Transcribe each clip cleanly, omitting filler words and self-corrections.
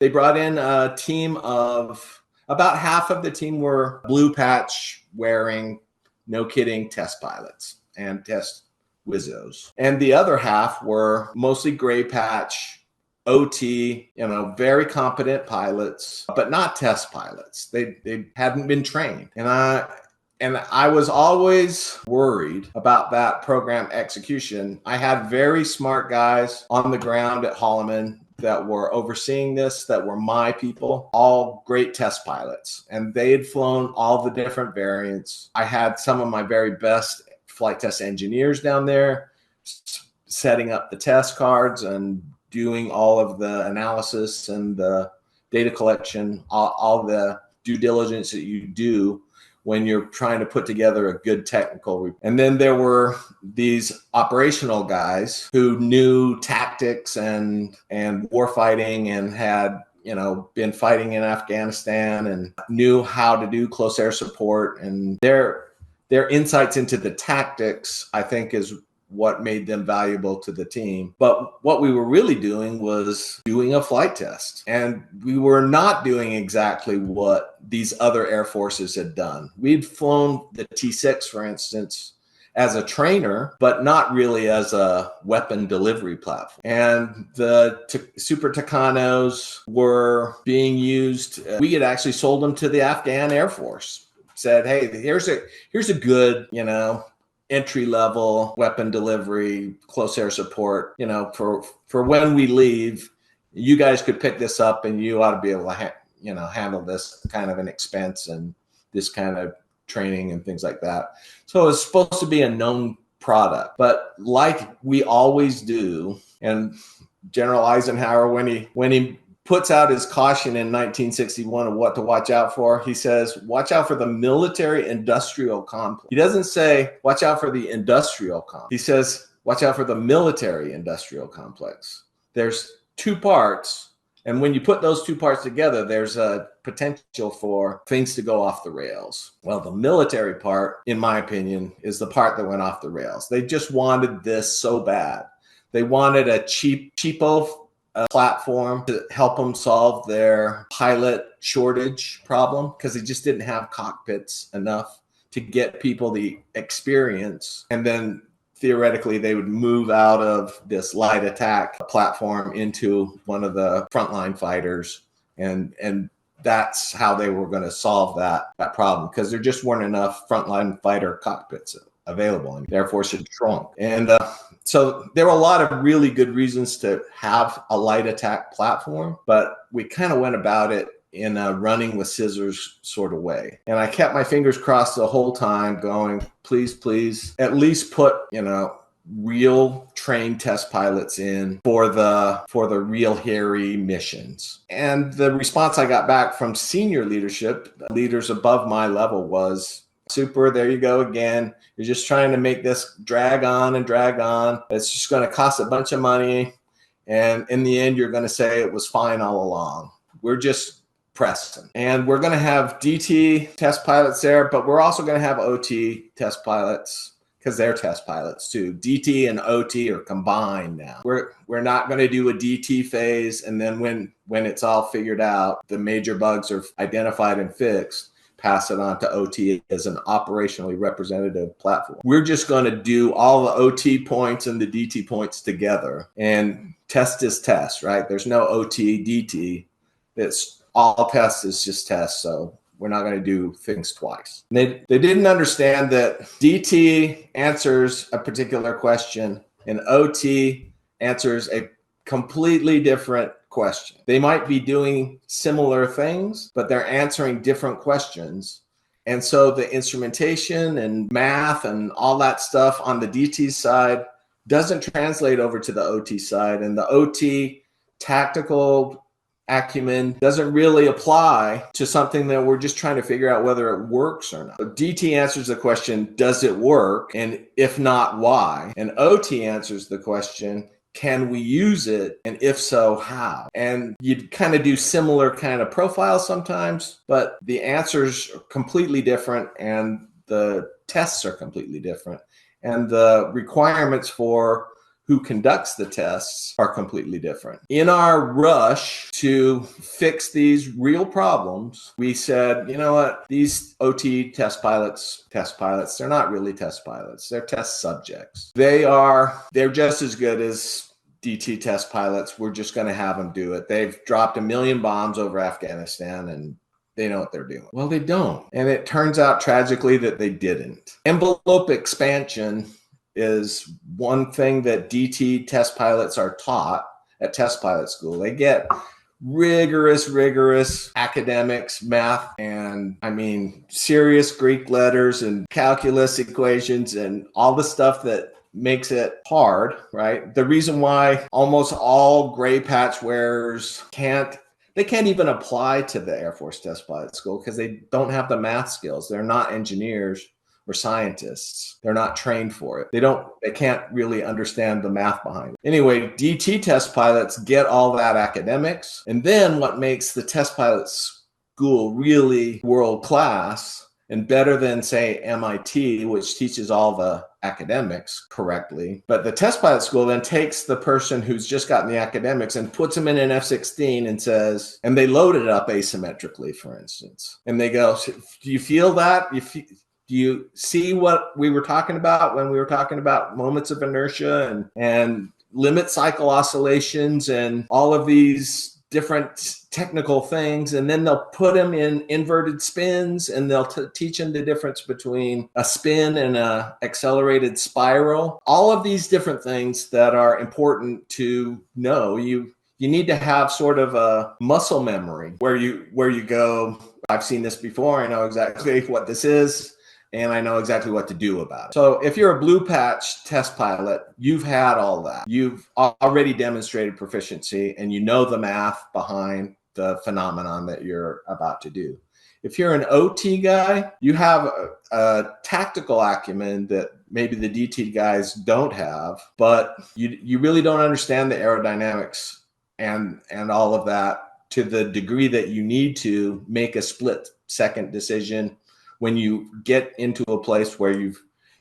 They brought in a team of about half of the team were blue patch wearing, no kidding, test pilots and test wizzos. And the other half were mostly gray patch, OT, very competent pilots, but not test pilots. They hadn't been trained. And I was always worried about that program execution. I had very smart guys on the ground at Holloman that were overseeing this, that were my people, all great test pilots. And they had flown all the different variants. I had some of my very best flight test engineers down there setting up the test cards and doing all of the analysis and the data collection, all the due diligence that you do when you're trying to put together a good technical report. And then there were these operational guys who knew tactics and warfighting and had, been fighting in Afghanistan and knew how to do close air support. And their insights into the tactics, I think, is what made them valuable to the team. But what we were really doing was doing a flight test. And we were not doing exactly what these other air forces had done. We'd flown the T-6, for instance, as a trainer, but not really as a weapon delivery platform. And the Super Tucanos were being used. We had actually sold them to the Afghan Air Force. Said, hey, here's a good, entry-level weapon delivery, close air support, for when we leave, you guys could pick this up and you ought to be able to, handle this kind of an expense and this kind of training and things like that. So it's supposed to be a known product, but like we always do, and General Eisenhower, when he puts out his caution in 1961 of what to watch out for, he says, watch out for the military industrial complex. He doesn't say, watch out for the industrial complex. He says, watch out for the military industrial complex. There's two parts. And when you put those two parts together, there's a potential for things to go off the rails. Well, the military part, in my opinion, is the part that went off the rails. They just wanted this so bad. They wanted a cheapo platform to help them solve their pilot shortage problem because they just didn't have cockpits enough to get people the experience. And then theoretically, they would move out of this light attack platform into one of the frontline fighters. And that's how they were going to solve that problem, because there just weren't enough frontline fighter cockpits available, and the Air Force had shrunk. And so there were a lot of really good reasons to have a light attack platform, but we kind of went about it in a running with scissors sort of way. And I kept my fingers crossed the whole time going, please, at least put, real trained test pilots in for the real hairy missions. And the response I got back from senior leadership, leaders above my level, was, super, there you go again. You're just trying to make this drag on and drag on. It's just going to cost a bunch of money. And in the end, you're going to say it was fine all along. We're just pressing. And we're going to have DT test pilots there, but we're also going to have OT test pilots because they're test pilots too. DT and OT are combined now. We're not going to do a DT phase. And then when it's all figured out, the major bugs are identified and fixed, pass it on to OT as an operationally representative platform. We're just going to do all the OT points and the DT points together, and test is test, right? There's no OT, DT. It's all test is just test. So we're not going to do things twice. They didn't understand that DT answers a particular question and OT answers a completely different question. They might be doing similar things, but they're answering different questions. And so the instrumentation and math and all that stuff on the DT side doesn't translate over to the OT side. And the OT tactical acumen doesn't really apply to something that we're just trying to figure out whether it works or not. DT answers the question, does it work? And if not, why? And OT answers the question, can we use it? And if so, how? And you kind of do similar kind of profiles sometimes, but the answers are completely different and the tests are completely different. And the requirements for who conducts the tests are completely different. In our rush to fix these real problems, we said, you know what, these OT test pilots, they're not really test pilots. They're test subjects. They're just as good as DT test pilots. We're just going to have them do it. They've dropped 1 million bombs over Afghanistan and they know what they're doing. Well, they don't. And it turns out tragically that they didn't. Envelope expansion is one thing that DT test pilots are taught at test pilot school. They get rigorous academics, math, and serious Greek letters and calculus equations and all the stuff that makes it hard, right? The reason why almost all gray patch wearers can't even apply to the Air Force test pilot school because they don't have the math skills. They're not engineers or scientists. They're not trained for it. They can't really understand the math behind it. Anyway, DT test pilots get all that academics. And then what makes the test pilot school really world class and better than, say, MIT, which teaches all the academics correctly. But the test pilot school then takes the person who's just gotten the academics and puts them in an F-16 and says, and they load it up asymmetrically, for instance. And they go, do you feel that? Do you see what we were talking about when we were talking about moments of inertia and limit cycle oscillations and all of these different technical things? And then they'll put them in inverted spins and they'll teach them the difference between a spin and a accelerated spiral. All of these different things that are important to know. You need to have sort of a muscle memory where you go, I've seen this before. I know exactly what this is. And I know exactly what to do about it. So if you're a blue patch test pilot, you've had all that. You've already demonstrated proficiency and you know the math behind the phenomenon that you're about to do. If you're an OT guy, you have a tactical acumen that maybe the DT guys don't have, but you really don't understand the aerodynamics and all of that to the degree that you need to make a split-second decision when you get into a place where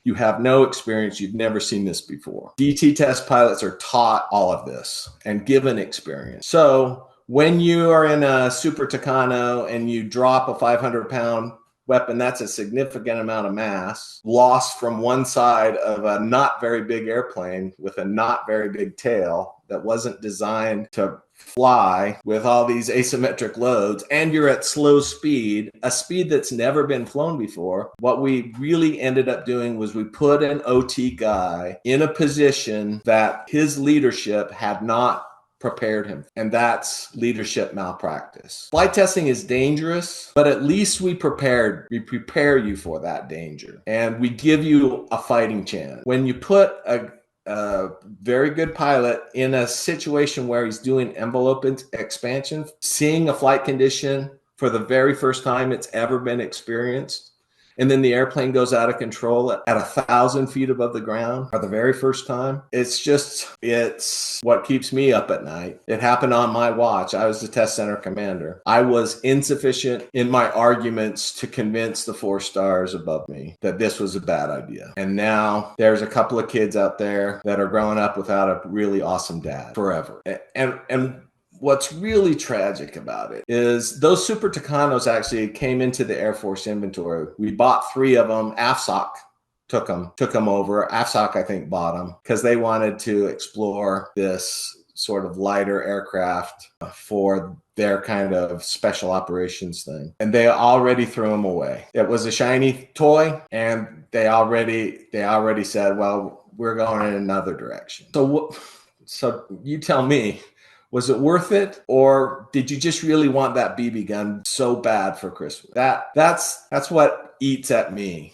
you have no experience, you've never seen this before. DT test pilots are taught all of this and given experience. So when you are in a Super Tucano and you drop a 500-pound weapon, that's a significant amount of mass lost from one side of a not very big airplane with a not very big tail that wasn't designed to fly with all these asymmetric loads, and you're at slow speed, a speed that's never been flown before. What we really ended up doing was we put an OT guy in a position that his leadership had not prepared him. And that's leadership malpractice. Flight testing is dangerous, but at least we prepare you for that danger. And we give you a fighting chance. When you put a very good pilot in a situation where he's doing envelope expansion, seeing a flight condition for the very first time it's ever been experienced, and then the airplane goes out of control at 1,000 feet above the ground for the very first time. It's what keeps me up at night. It happened on my watch. I was the test center commander. I was insufficient in my arguments to convince the 4 stars above me that this was a bad idea. And now there's a couple of kids out there that are growing up without a really awesome dad forever. And what's really tragic about it is those Super Tucanos actually came into the Air Force inventory. We bought 3 of them. AFSOC took them over. AFSOC, I think, bought them because they wanted to explore this sort of lighter aircraft for their kind of special operations thing. And they already threw them away. It was a shiny toy, and they already said, well, we're going in another direction. So you tell me, was it worth it, or did you just really want that BB gun so bad for Christmas? That's what eats at me.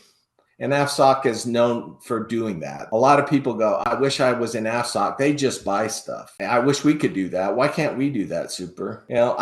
And AFSOC is known for doing that. A lot of people go, I wish I was in AFSOC. They just buy stuff. I wish we could do that. Why can't we do that, Super? You know,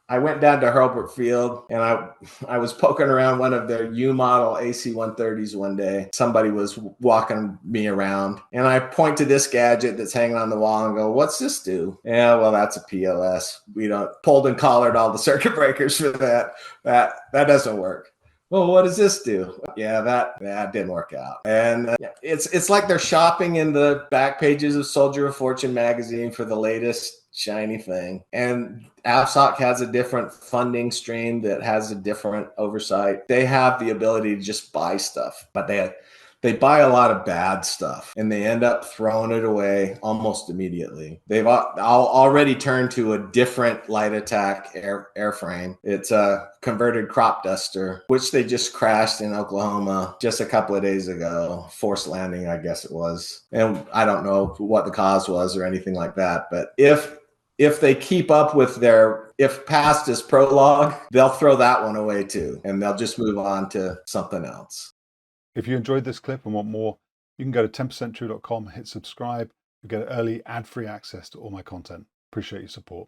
I went down to Hurlburt Field and I was poking around one of their U model AC-130s one day. Somebody was walking me around and I point to this gadget that's hanging on the wall and go, what's this do? Yeah, well, that's a PLS. We don't pulled and collared all the circuit breakers for that. That doesn't work. Well, what does this do? Yeah, that didn't work out. And yeah, it's like they're shopping in the back pages of Soldier of Fortune magazine for the latest shiny thing. And AppSoc has a different funding stream that has a different oversight. They have the ability to just buy stuff, but they buy a lot of bad stuff and they end up throwing it away almost immediately. They've already turned to a different light attack airframe. It's a converted crop duster, which they just crashed in Oklahoma just a couple of days ago. Forced landing, I guess it was. And I don't know what the cause was or anything like that. But if they keep up with if past is prologue, they'll throw that one away too. And they'll just move on to something else. If you enjoyed this clip and want more, you can go to 10percenttrue.com, hit subscribe, and get early ad-free access to all my content. Appreciate your support.